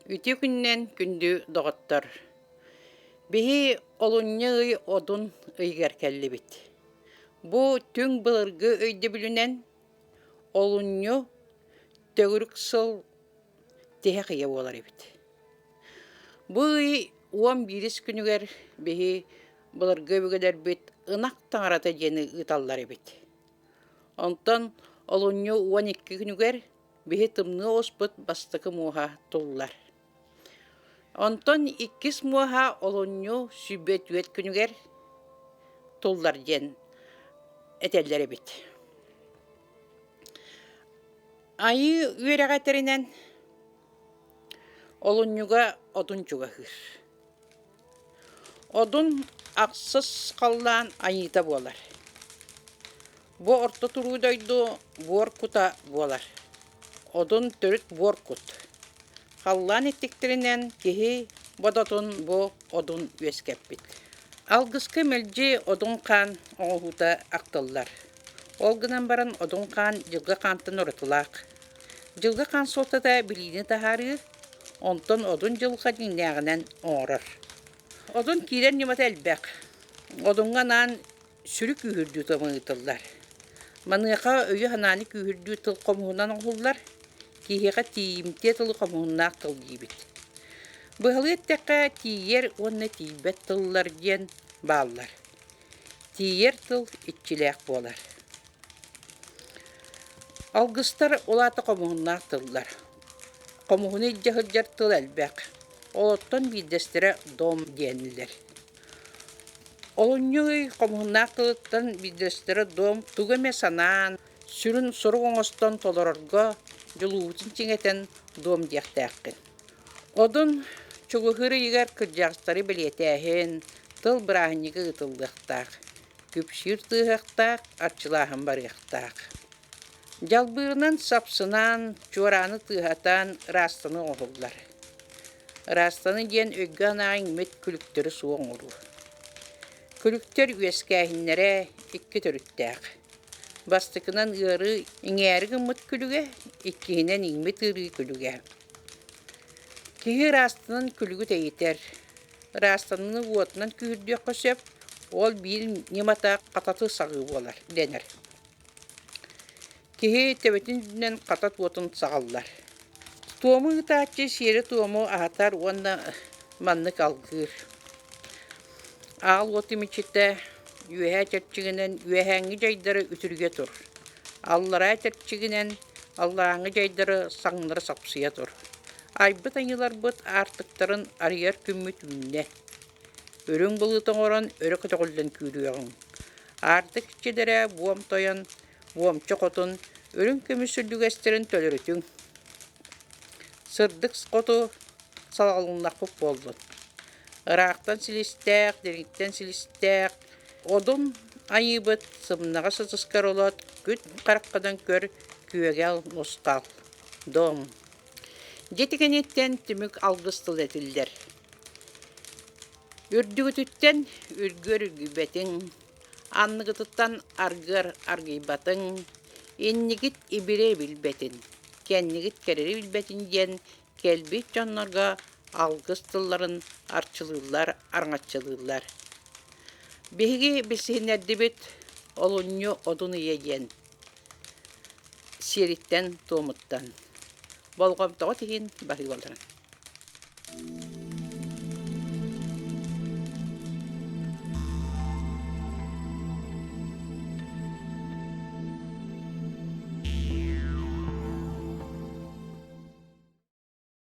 Үтü күннен күндү доғыттар. Биһи олуння одун ыйгар кэлли бит. Бу түң былыргы өйдө бүлүнен олунню төгүрүк сыл теhe кыя болар бит. Бу 11 күнүгер биһи былыргы бүгелер бит ынак таңарата жени ыталлар бит. Онтон олунню 12 күнүгер биһи тымны оспут бастыкы муха туллар. Онтон 2 муха олунню сүбет күнүгер туллар жен этеллери бит. Айы үйрәгәтеринен олуннюга одун чугахыр. Одун аксыз қаллан айыта болар. Бу орто турудойду бор кута болар. Одун төрүт бор кут. Қаллан еттектеринен кехи бодотун бу одун үескеппит. Алгыскы мелжи одун кан оңута актыллар. Олгынан баран одун кан жылга кантын орытылак. Жылга кан солтада билини тахары, онтон одун жылга диннягынан оңорор. Одун кирен немат элбек. Одунга нан сүрүк үйүрдүү тамыытыллар. Маныка өйү хананы үйүрдүү тыл комуунан оңуллар, кихига тиимте тыл комууннаак тыл дийбит. Быһылыттакка тиер онна тиибет тыллар ден бааллар. Тиер тыл итчилээх болар. Алгыстар олаты комууннаак тыллар. Комууны жахылжар тыл элбек. Олоттон биддестері дом денілер. Олуннюй комууннаак тылыттан биддестері дом тугеме санаан, сүрін сұру оңостон толорорго жылуутын чиңетен дом дияқтааққын. Одун чугухыры егер кыржағыстары білетәхін, тыл бірахыныгы ұтылдықтақ, күпшір тыхақтақ, арчылағын барықтақ. Жалбырынан сапсынан, чуараны тыхатан растаны оғылдар. Растаны ден өйган ағын мет күліктері суың ұру. Күліктер үескәхінлері 2 төріттәқ. Бастықынан ұры іңәргі мұт күліге, 2-нен еңмет ұры күліге. Кеге растының күлігі тәйетер. Растанының уотынан күйірді қосып, ол бір немата қататы сағы болар, денер. Кеге тәбетін дүнен қатат уотын сағалар. Туому ұтачы сері туому ағатар онна манны қалғыр. Ағыл оты мечетті үйәе тәртчігінен үйәңі жайдары үтірге тұр. Аллара тәртчігінен аллараңы жайдары саңнары сапсыя тұр. Айбыт айылар бұт артықтарын арияр күммет үнне. Өрің бұлытың оран өрі күтіғілден күйріғын. Артық чедері буам тойан, буам чоқотын, өрің көмісілдігестерін төлірітің. Сырдық қоту салғалынақ құп болдың. Ырақтан сілістәк, деректен сілістәк. Одын айыбыт сымнаға сызыскар олат, күт қараққадан көр күйегел нұстал. Дом. Жетігенеттен түмік алғыстыл әтілдер. Үрдігітіттен үргөр үгібетің, аннығытыттан арғыр арғибатың, еннігіт ибіре білбетін, кәннігіт кәрері білбетін ден кәлбет жанларға алғыстыларын арчылылар, арңатчылылар. Беге білсейнерді бет олунню одуны еген, сериттен томыттан. Болғам тоғы теген бағы болдырын.